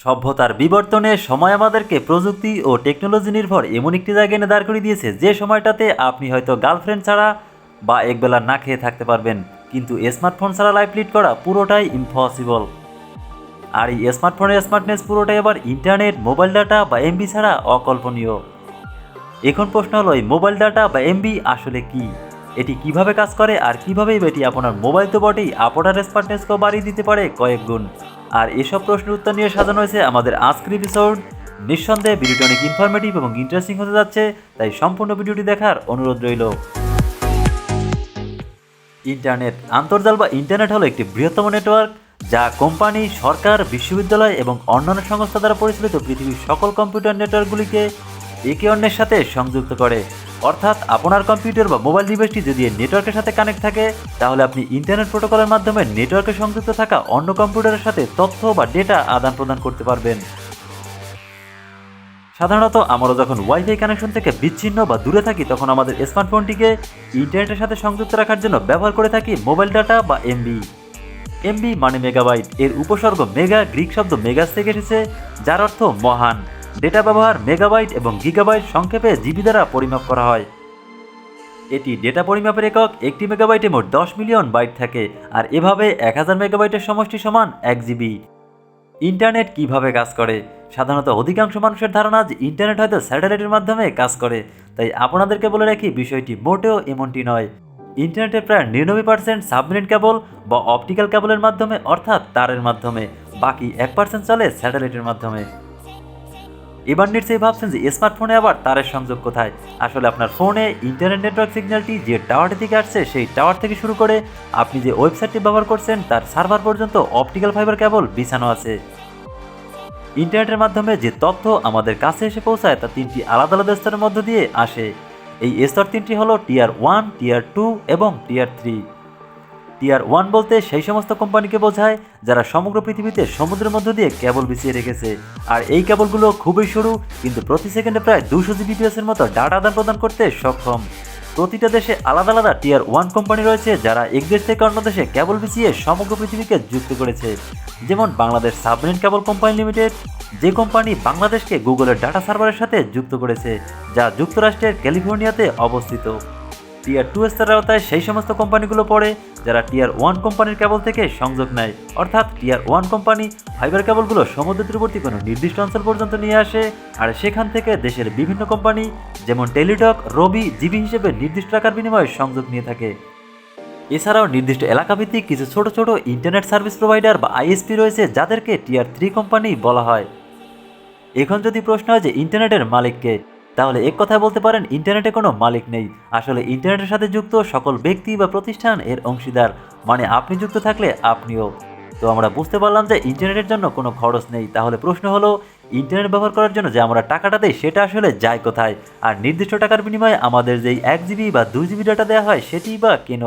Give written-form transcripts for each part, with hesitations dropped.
সভ্যতার বিবর্তনে সময় আমাদেরকে প্রযুক্তি ও টেকনোলজি নির্ভর এমন একটি জায়গায় এনে দাঁড় করিয়ে দিয়েছে যে সময়টাতে আপনি হয়তো গার্লফ্রেন্ড ছাড়া বা একবেলা না খেয়ে থাকতে পারবেন, কিন্তু স্মার্টফোন ছাড়া লাইফ লিড করা পুরোটাই ইম্পসিবল। আর এই স্মার্টফোনের স্মার্টনেস পুরোটাই আবার ইন্টারনেট, মোবাইল ডাটা বা এমবি ছাড়া অকল্পনীয়। এখন প্রশ্ন হলো, এই মোবাইল ডাটা বা এমবি আসলে কি, এটি কিভাবে কাজ করে, আর কিভাবেই এটি আপনার মোবাইল তো বটেই আপনার স্মার্টনেসকেও বাড়িয়ে দিতে পারে কয়েক গুণ। আর এসব প্রশ্নের উত্তর নিয়ে সাজানো হয়েছে আমাদের আজকের এপিসোড। নিঃসন্দেহে ভিডিওটি অনেক ইনফরমেটিভ এবং ইন্টারেস্টিং হতে যাচ্ছে, তাই সম্পূর্ণ ভিডিওটি দেখার অনুরোধ রইল। ইন্টারনেট, আন্তর্জাল বা ইন্টারনেট হলো একটি বৃহত্তম নেটওয়ার্ক যা কোম্পানি, সরকার, বিশ্ববিদ্যালয় এবং অন্যান্য সংস্থা দ্বারা পরিচালিত পৃথিবীর সকল কম্পিউটার নেটওয়ার্কগুলিকে একে অন্যের সাথে সংযুক্ত করে। অর্থাৎ আপনার কম্পিউটার বা মোবাইল ডিভাইসটি যদি এই নেটওয়ার্কের সাথে কানেক্ট থাকে, তাহলে আপনি ইন্টারনেট প্রোটোকলের মাধ্যমে নেটওয়ার্কে সংযুক্ত থাকা অন্য কম্পিউটারের সাথে তথ্য বা ডেটা আদান প্রদান করতে পারবেন। সাধারণত আমরা যখন ওয়াইফাই কানেকশন থেকে বিচ্ছিন্ন বা দূরে থাকি, তখন আমাদের স্মার্টফোনটিকে ইন্টারনেটের সাথে সংযুক্ত রাখার জন্য ব্যবহার করে থাকি মোবাইল ডাটা বা এমবি। এমবি মানে মেগাবাইট, এর উপসর্গ মেগা, গ্রিক শব্দ মেগাস থেকে এসেছে, যার অর্থ মহান। ডেটা ব্যবহার মেগাবাইট এবং গিগাবাইট সংক্ষেপে জিবি দ্বারা পরিমাপ করা হয়। এটি ডেটা পরিমাপের একক। একটি মেগাবাইটে মোট 10 মিলিয়ন বাইট থাকে, আর এভাবে 1000 মেগাবাইটের সমষ্টি সমান 1 জিবি। ইন্টারনেট কিভাবে কাজ করে? সাধারণত অধিকাংশ মানুষের ধারণা যে ইন্টারনেট হয়তো স্যাটেলাইটের মাধ্যমে কাজ করে, তাই আপনাদেরকে বলে রাখি বিষয়টি মোটেও এমনটি নয়। ইন্টারনেটের প্রায় 99% সাবমেরিন কেবল বা অপটিক্যাল কেবলের মাধ্যমে, অর্থাৎ তারের মাধ্যমে। বাকি 1% চলে স্যাটেলাইটের মাধ্যমে। এবার নিশ্চয়ই ভাবছেন যে স্মার্টফোনে আবার তারের সংযোগ কোথায়? আসলে আপনার ফোনে ইন্টারনেট নেটওয়ার্ক সিগন্যালটি যে টাওয়ারটি থেকে আসছে, সেই টাওয়ার থেকে শুরু করে আপনি যে ওয়েবসাইটটি ব্যবহার করছেন তার সার্ভার পর্যন্ত অপটিক্যাল ফাইবার কেবল বিছানো আছে। ইন্টারনেটের মাধ্যমে যে তথ্য আমাদের কাছে এসে পৌঁছায় তা 3টি আলাদা আলাদা স্তরের মধ্য দিয়ে আসে। এই স্তর 3টি হলো টিয়ার 1, টিয়ার 2 এবং টিয়ার 3। টিয়ার 1 বলতে সেই সমস্ত কোম্পানিকে বোঝায় যারা সমগ্র পৃথিবীতে সমুদ্রের মধ্য দিয়ে কেবল বিছিয়ে রেখেছে। আর এই কেবলগুলো খুবই সরু, কিন্তু প্রতি সেকেন্ডে প্রায় 200 জিবিপিএস এর মতো ডাটা আদান প্রদান করতে সক্ষম। প্রতিটা দেশে আলাদা আলাদা টিয়ার 1 কোম্পানি রয়েছে যারা এক দেশ থেকে অন্য দেশে কেবল বিছিয়ে সমগ্র পৃথিবীকে যুক্ত করেছে। যেমন Bangladesh submarine cable company limited, যে কোম্পানি বাংলাদেশকে গুগলের ডাটা সার্ভারের সাথে যুক্ত করেছে, যা যুক্তরাষ্ট্রের ক্যালিফোর্নিয়াতে অবস্থিত। টিয়ার 2 স্তরের আওতায় সেই সমস্ত কোম্পানিগুলো পড়ে যারা টিয়ার 1 কোম্পানির কেবল থেকে সংযোগ নেয়। অর্থাৎ টিয়ার 1 কোম্পানি ফাইবার কেবলগুলো সমুদ্র তীরবর্তী কোনো নির্দিষ্ট অঞ্চল পর্যন্ত নিয়ে আসে, আর সেখান থেকে দেশের বিভিন্ন কোম্পানি যেমন টেলিটক, রবি, জিবি হিসেবে নির্দিষ্ট টাকার বিনিময়ে সংযোগ নিয়ে থাকে। এছাড়াও নির্দিষ্ট এলাকাভিত্তিক কিছু ছোট ছোট ইন্টারনেট সার্ভিস প্রোভাইডার বা আইএসপি রয়েছে, যাদেরকে টিয়ার 3 কোম্পানি বলা হয়। এখন যদি প্রশ্ন হয় যে ইন্টারনেটের মালিককে, তাহলে এক কথায় বলতে পারেন ইন্টারনেটে কোনো মালিক নেই। আসলে ইন্টারনেটের সাথে যুক্ত সকল ব্যক্তি বা প্রতিষ্ঠান এর অংশীদার, মানে আপনি যুক্ত থাকলে আপনিও। তো আমরা বুঝতে পারলাম যে ইন্টারনেটের জন্য কোনো খরচ নেই। তাহলে প্রশ্ন হলো, ইন্টারনেট ব্যবহার করার জন্য যে আমরা টাকাটা দেই সেটা আসলে যায় কোথায়? আর নির্দিষ্ট টাকার বিনিময়ে আমাদের যেই 1 জিবি বা 2 জিবি ডাটা দেওয়া হয় সেটিই বা কেন?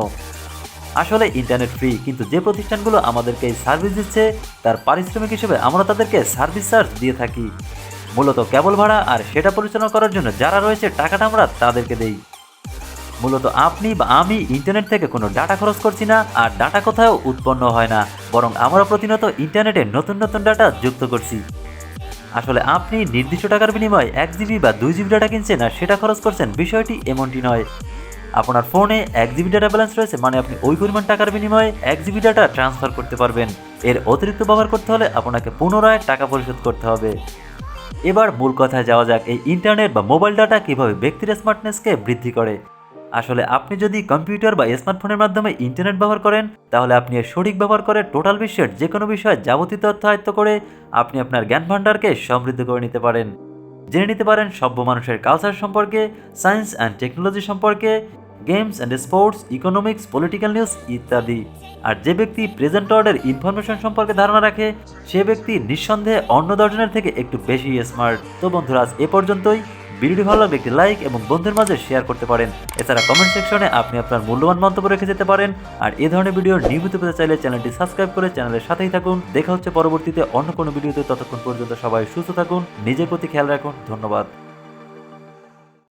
আসলে ইন্টারনেট ফ্রি, কিন্তু যে প্রতিষ্ঠানগুলো আমাদেরকে এই সার্ভিস দিচ্ছে তার পারিশ্রমিক হিসেবে আমরা তাদেরকে সার্ভিস চার্জ দিয়ে থাকি। মূলত কেবল ভাড়া, আর সেটা পরিচালনা করার জন্য যারা রয়েছে টাকাটা আমরা তাদেরকে দেই। মূলত আপনি বা আমি ইন্টারনেট থেকে কোনো ডাটা খরচ করছি না, আর ডাটা কোথাও উৎপন্ন হয় না, বরং আমরা প্রতিনিয়ত ইন্টারনেটে নতুন নতুন ডাটা যুক্ত করছি। আসলে আপনি নির্দিষ্ট টাকার বিনিময়ে 1 জিবি বা 2 জিবি ডাটা কিনছেন আর সেটা খরচ করছেন, বিষয়টি এমনটি নয়। আপনার ফোনে 1 জিবি ডাটা ব্যালেন্স রয়েছে, মানে আপনি ওই পরিমাণ টাকার বিনিময়ে 1 জিবি ডাটা ট্রান্সফার করতে পারবেন। এর অতিরিক্ত ব্যবহার করতে হলে আপনাকে পুনরায় টাকা পরিশোধ করতে হবে। এবার মূল কথায় যাওয়া যাক, এই ইন্টারনেট বা মোবাইল ডাটা কীভাবে ব্যক্তির স্মার্টনেসকে বৃদ্ধি করে। আসলে আপনি যদি কম্পিউটার বা স্মার্টফোনের মাধ্যমে ইন্টারনেট ব্যবহার করেন, তাহলে আপনি এর সঠিক ব্যবহার করে টোটাল বিশ্বের যে কোনো বিষয়ে যাবতীয় তথ্য আয়ত্ত করে আপনি আপনার জ্ঞান ভাণ্ডারকে সমৃদ্ধ করে নিতে পারেন। জেনে নিতে পারেন সভ্য মানুষের কালচার সম্পর্কে, সায়েন্স অ্যান্ড টেকনোলজি সম্পর্কে, games and sports, economics, political news ইত্যাদি। আর যে ব্যক্তি প্রেজেন্ট ওয়ার্ল্ডের ইনফরমেশন সম্পর্কে ধারণা রাখে, সে ব্যক্তি নিঃসন্দেহে অন্য 10 জনের থেকে একটু বেশি স্মার্ট। তো বন্ধুরা, আজ এ পর্যন্তই। ভিডিওটি ভালো লাগলে একটি লাইক এবং বন্ধুদের মাঝে শেয়ার করতে পারেন। এছাড়া কমেন্ট সেকশনে আপনি আপনার মূল্যবান মন্তব্য রেখে যেতে পারেন। আর এই ধরনের ভিডিও নিয়মিত পেতে চাইলে চ্যানেলটি সাবস্ক্রাইব করে চ্যানেলের সাথেই থাকুন। দেখা হচ্ছে পরবর্তীতে অন্য কোনো ভিডিওতে। ততক্ষণ পর্যন্ত সবাই সুস্থ থাকুন, নিজের প্রতি খেয়াল রাখুন। ধন্যবাদ।